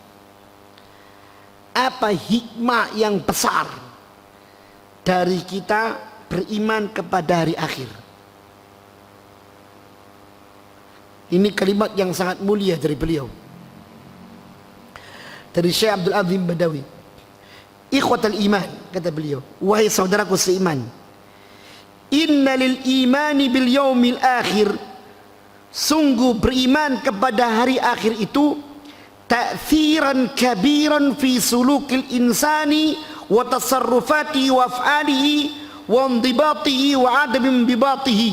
Apa hikmah yang besar dari kita beriman kepada hari akhir? Ini kalimat yang sangat mulia dari beliau, dari Syekh Abdul Azim Badawi. Ikhwatal iman, kata beliau, wahai saudaraku seiman, inna lil imani bil yaumil akhir, sungguh beriman kepada hari akhir itu ta'thiran kabiran fi sulukil insani wa tasarrufatihi wa af'alihi wa indibatihi wa adami indibatihi.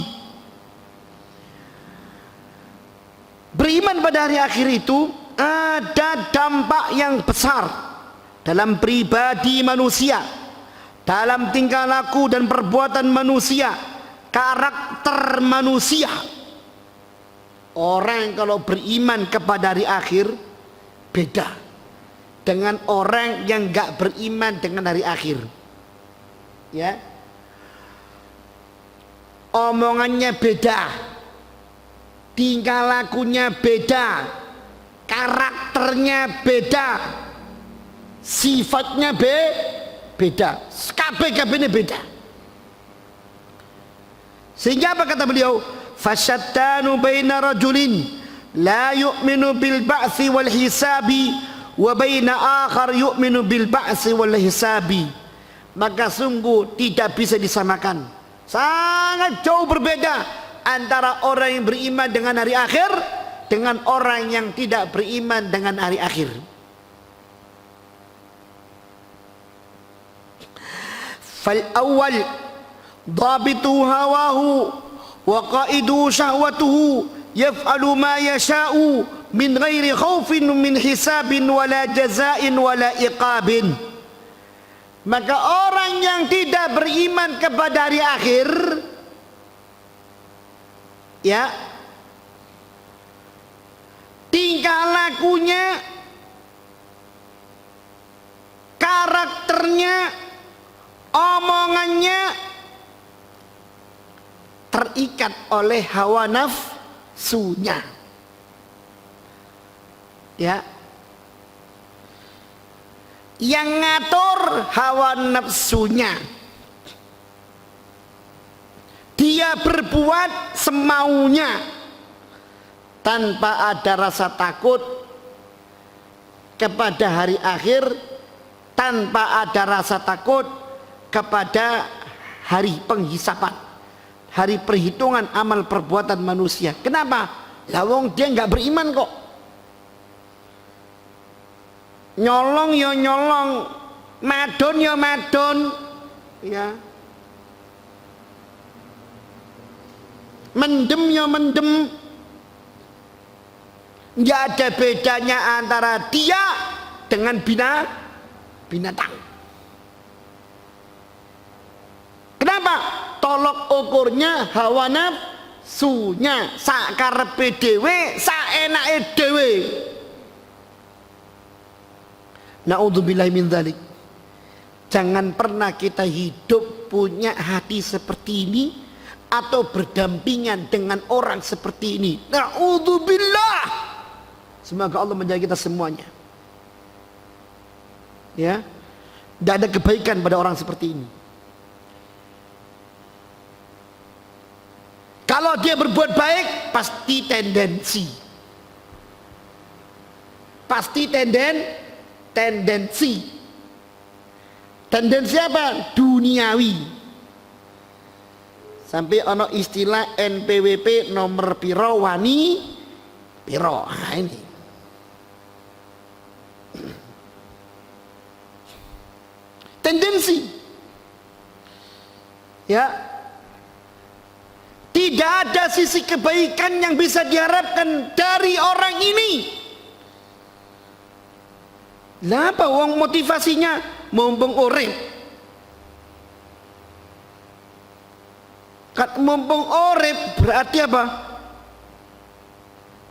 Beriman pada hari akhir itu ada dampak yang besar dalam pribadi manusia, dalam tingkah laku dan perbuatan manusia, karakter manusia. Orang kalau beriman kepada hari akhir beda dengan orang yang enggak beriman dengan hari akhir. Ya. Omongannya beda, tingkah lakunya beda, karakternya beda, sifatnya beda, kabeh-kabehnya beda. Sehingga apa kata beliau? Fasyattanu baina rajulin la yu'minu bil ba'si wal hisabi wa baina akhar yu'minu bil ba'si wal hisabi. Maka sungguh tidak bisa disamakan, sangat jauh berbeda antara orang yang beriman dengan hari akhir dengan orang yang tidak beriman dengan hari akhir. Fal awal dhabitu hawahu wa qaidu syahwatuhu yaf'alu ma yasha'u min ghairi khaufin min hisabin wala jazain wala iqabin. Maka orang yang tidak beriman kepada hari akhir, ya, tingkah lakunya, karakternya, omongannya terikat oleh hawa nafsunya. Ya. Yang ngatur hawa nafsunya. Dia berbuat semaunya tanpa ada rasa takut kepada hari akhir, tanpa ada rasa takut kepada hari penghisapan, hari perhitungan amal perbuatan manusia. Kenapa? Lawong dia nggak beriman kok. Nyolong ya nyolong, madon ya madon, ya. Mendem ya mendem. Nggak ada bedanya antara dia dengan binatang. Kenapa? Tolok ukurnya hawa nafsunya, sakarepe dhewe, saenake dhewe. Na'udzubillahi min dzalik. Jangan pernah kita hidup punya hati seperti ini atau berdampingan dengan orang seperti ini. Na'udzubillah. Semoga Allah menjaga kita semuanya. Ya. Tidak ada kebaikan pada orang seperti ini. Kalau dia berbuat baik, pasti tendensi. Pasti tendensi. Tendensi apa? Duniawi. Sampai ono istilah NPWP nomor piro wani piro. Nah, ini. Tendensi. Ya. Tidak ada sisi kebaikan yang bisa diharapkan dari orang ini. Lah apa wong motivasinya mumpung urip. Mumpung urip berarti apa?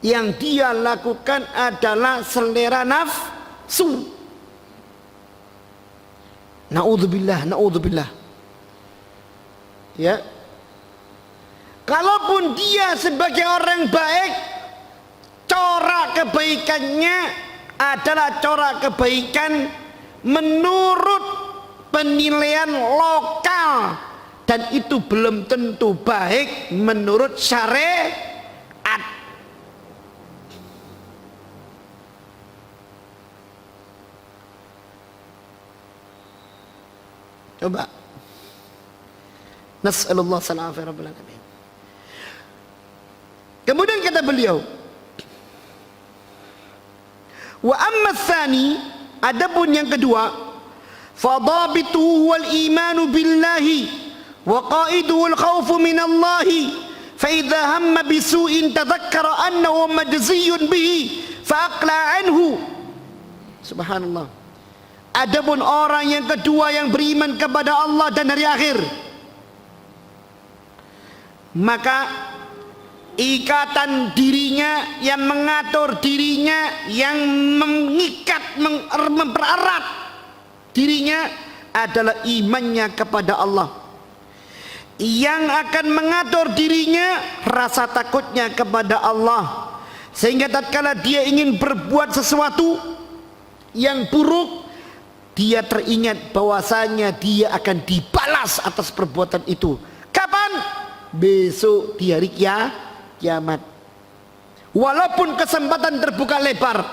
Yang dia lakukan adalah selera nafsu. Na'udzubillah. Ya. Kalaupun dia sebagai orang baik, corak kebaikannya adalah corak kebaikan menurut penilaian lokal, dan itu belum tentu baik menurut syariat. Coba. Nas'alullah salafah rabbil alamin. Kemudian kata beliau, wa amma tsani, adapun yang kedua, fadabituhu wal imanu billahi wa qaiduhu al khawfu min Allah fa idza hamma bisu'in tadhakkara annahu majziyun bihi fa aqla anhu. Subhanallah. Adapun orang yang kedua yang beriman kepada Allah dan hari akhir, maka ikatan dirinya, yang mengatur dirinya, yang mengikat, mempererat dirinya adalah imannya kepada Allah. Yang akan mengatur dirinya rasa takutnya kepada Allah, sehingga tatkala dia ingin berbuat sesuatu yang buruk, dia teringat bahwasanya dia akan dibalas atas perbuatan itu. Kapan? Besok di hari kiamat. Walaupun kesempatan terbuka lebar,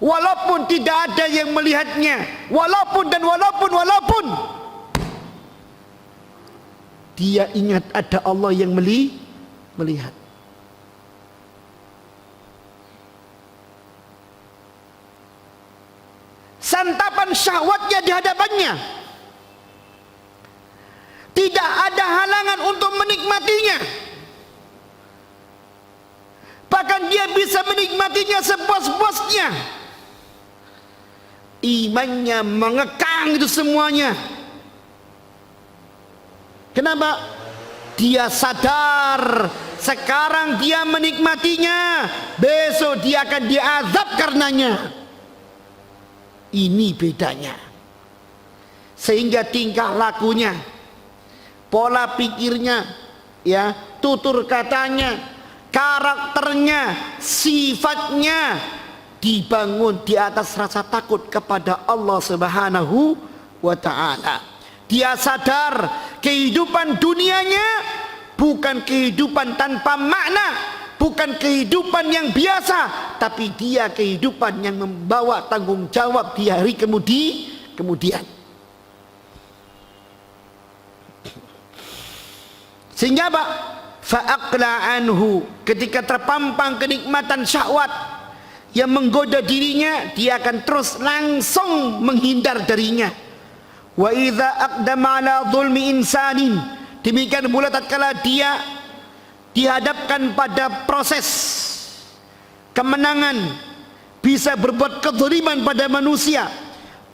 walaupun tidak ada yang melihatnya, walaupun dia ingat ada Allah yang melihat. Santapan syahwatnya di hadapannya, tidak ada halangan untuk menikmatinya. Bahkan dia bisa menikmatinya sepuas-puasnya. Imannya mengekang itu semuanya. Kenapa? Dia sadar sekarang dia menikmatinya, besok dia akan diazab karenanya. Ini bedanya. Sehingga tingkah lakunya, pola pikirnya, ya, tutur katanya, karakternya, sifatnya dibangun di atas rasa takut kepada Allah Subhanahu wa ta'ala. Dia sadar kehidupan dunianya bukan kehidupan tanpa makna, bukan kehidupan yang biasa, tapi dia kehidupan yang membawa tanggung jawab di hari kemudian. Sehingga apa? Fa'aqla anhu, ketika terpampang kenikmatan syahwat yang menggoda dirinya, dia akan terus langsung menghindar darinya. Wa idza aqdama ala zulmi insanin, demikian pula tatkala dia dihadapkan pada proses kemenangan, bisa berbuat kezaliman pada manusia,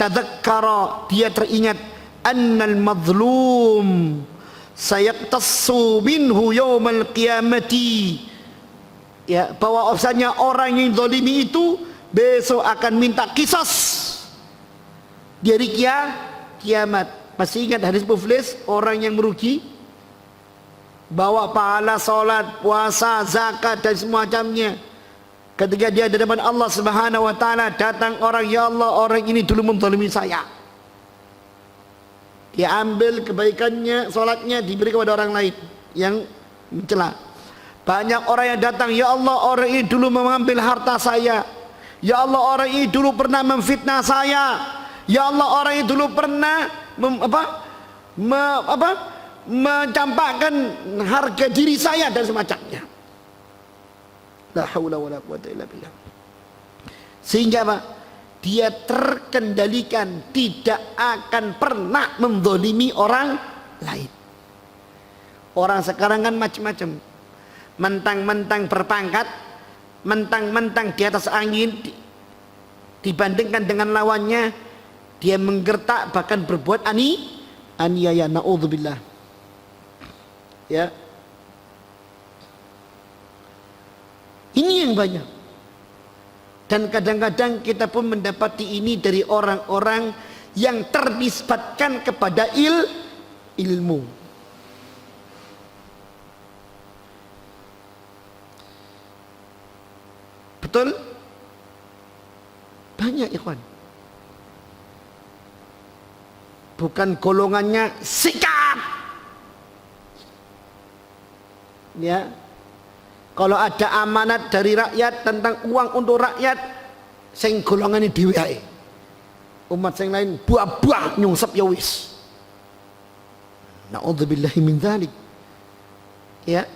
tadzakkara, dia teringat annal mazlum sayaqtassu minhu yaumal qiyamati, ya, bahwa bahwasanya orang yang zalimi itu besok akan minta kisos di hari kiamat. Masih ingat hadis muflis, orang yang merugi bawa pahala salat, puasa, zakat dan semacamnya, ketika dia di depan Allah Subhanahu wa taala, datang orang, ya Allah, orang ini dulu menzalimi saya. Dia ambil kebaikannya, salatnya diberi kepada orang lain yang mencela. Banyak orang yang datang, ya Allah, orang ini dulu mengambil harta saya. Ya Allah, orang ini dulu pernah memfitnah saya. Ya Allah, orang ini dulu pernah mencampakkan harga diri saya dan semacamnya. La haula wala quwwata illa billah. Sehingga apa? Dia terkendalikan, tidak akan pernah menzalimi orang lain. Orang sekarang kan macam-macam. Mentang-mentang berpangkat, mentang-mentang di atas angin, dibandingkan dengan lawannya dia menggertak, bahkan berbuat aniaya, naudzubillah. Ya, ini yang banyak. Dan kadang-kadang kita pun mendapati ini dari orang-orang yang ternisbatkan kepada ilmu. Betul? Banyak, ikhwan. Bukan golongannya sikat. Ya. Kalau ada amanat dari rakyat tentang uang untuk rakyat, sing golongane dhewe ae. Umat sing lain buah-buah nyungsep ya wis. Na'udzubillahi min dzalik. Ya.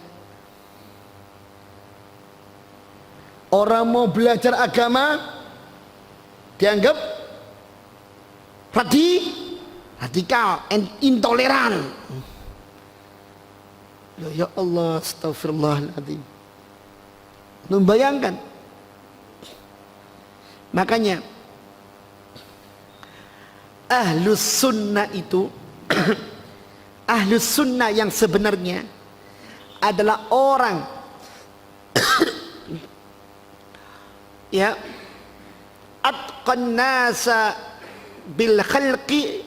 Orang mau belajar agama dianggap radikal, intoleran. Ya Allah, astagfirullahaladzim. Membayangkan. Makanya Ahlus Sunnah itu Ahlus Sunnah yang sebenarnya adalah orang ya atqan nasa bil khalqi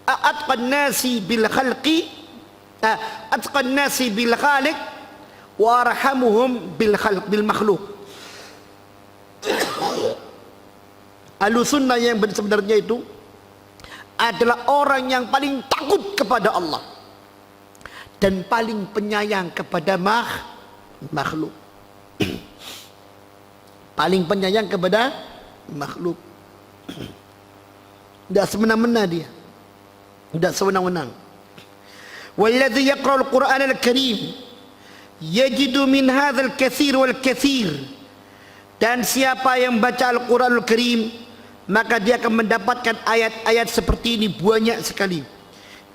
atqan nasi bil khalqi atqan nasi bil khaliq wa arhamuhum bil khalq bil makhluk. Ahlus Sunnah yang sebenarnya itu adalah orang yang paling takut kepada Allah dan paling penyayang kepada makhluk. Paling penyayang kepada makhluk. Tidak semena-mena dia. Tidak sewenang-wenang. Walladzi yaqra'ul Qur'anal Karim yajidu min hadzal katsir wal katsir. Dan siapa yang baca Al-Qur'anul Karim, maka dia akan mendapatkan ayat-ayat seperti ini banyak sekali.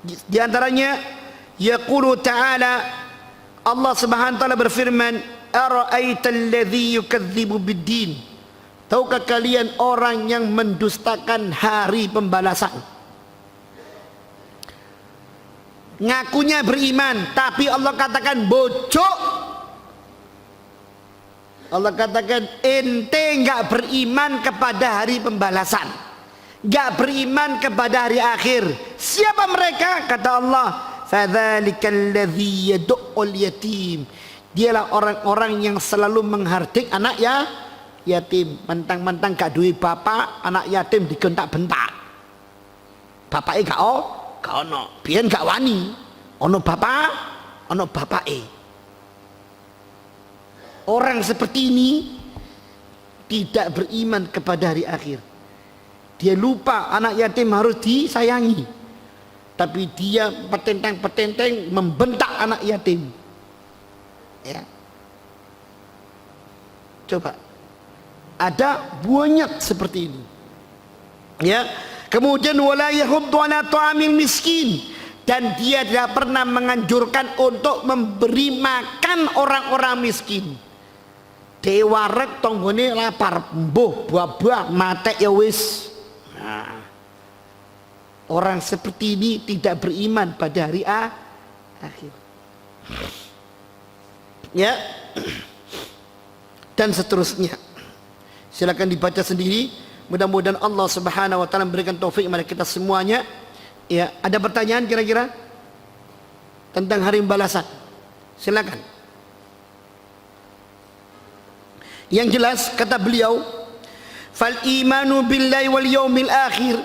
Di antaranya yaqulu ta'ala, Allah Subhanahu wa taala berfirman, ara'aital ladzi yukadzibu biddin. Tahukah kalian orang yang mendustakan hari pembalasan? Ngakunya beriman, tapi Allah katakan bocok. Allah katakan ente enggak beriman kepada hari pembalasan, enggak beriman kepada hari akhir. Siapa mereka? Kata Allah, fadzalikal ladzi yad'ul yatim. Dialah orang-orang yang selalu menghardik anak yatim. Mentang-mentang gak duwe bapak, anak yatim digentak-bentak. Bapake gak ono, biyen gak wani. Ono bapak, ono bapake. Orang seperti ini tidak beriman kepada hari akhir. Dia lupa anak yatim harus disayangi, tapi dia petenteng-petenteng membentak anak yatim. Ya. Coba. Ada banyak seperti ini. Ya. Kemudian wala yahuddu ala ta'amil miskin, dan dia tidak pernah menganjurkan untuk memberi makan orang-orang miskin. Dewarek tonggone lapar, mbuh buah-buah matek ya wis. Nah, orang seperti ini tidak beriman pada hari akhir. Ya. Dan seterusnya. Silakan dibaca sendiri. Mudah-mudahan Allah Subhanahu wa taala memberikan taufik kepada kita semuanya. Ya, ada pertanyaan kira-kira tentang hari pembalasan? Silakan. Yang jelas kata beliau, fal imanu billahi wal yaumil akhir,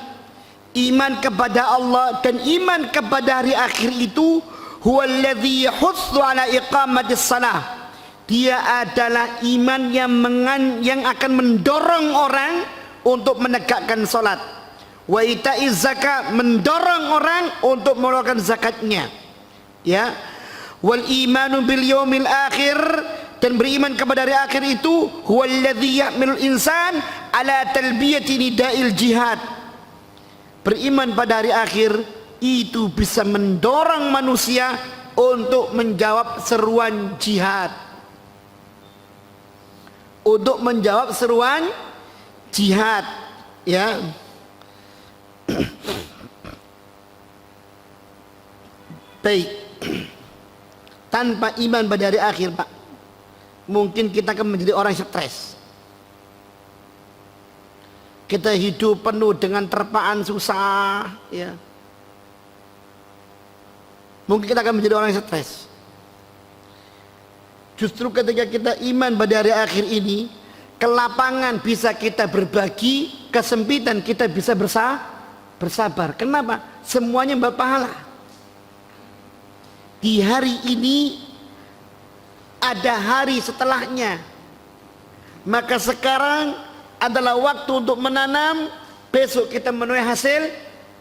iman kepada Allah dan iman kepada hari akhir itu huwallazi yahussu ala iqamatis salah. Dia adalah iman yang akan mendorong orang untuk menegakkan salat. Wa itaiz zakat, mendorong orang untuk mengeluarkan zakatnya. Ya. Wal imanu bil yaumil akhir, dan beriman kepada hari akhir itu huwallazi ya'milul insan ala talbiyati nida'il jihad. Beriman pada hari akhir itu bisa mendorong manusia untuk menjawab seruan jihad. Untuk menjawab seruan jihad, ya. Baik. Tanpa iman pada hari akhir, Pak, mungkin kita akan menjadi orang stres. Kita hidup penuh dengan terpaan susah, ya. Mungkin kita akan menjadi orang stres. Justru ketika kita iman pada hari akhir ini, kelapangan bisa kita berbagi, kesempitan kita bisa bersabar. Kenapa? Semuanya berpahala. Di hari ini ada hari setelahnya. Maka sekarang adalah waktu untuk menanam, besok kita menuai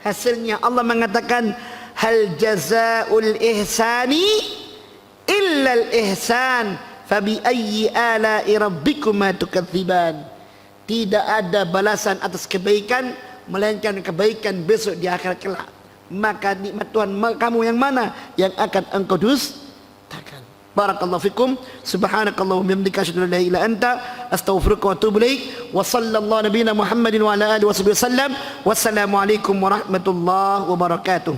hasilnya. Allah mengatakan, hal jazaul ihsani illal ihsan, fabi ayyi ala'i rabbikuma tukadziban. Tidak ada balasan atas kebaikan melainkan kebaikan besok di akhirat kelak. maka nikmat Tuhan kamu yang mana yang akan engkau dustakan. Barakallahu fikum. Subhanakallahumma bihamdika asyhadu an la ilaha illa anta astaghfiruka wa atubu ilaik. Wa sallallahu nabiyana Muhammadin wa ala alihi wasallam. Wassalamu alaikum warahmatullahi wabarakatuh.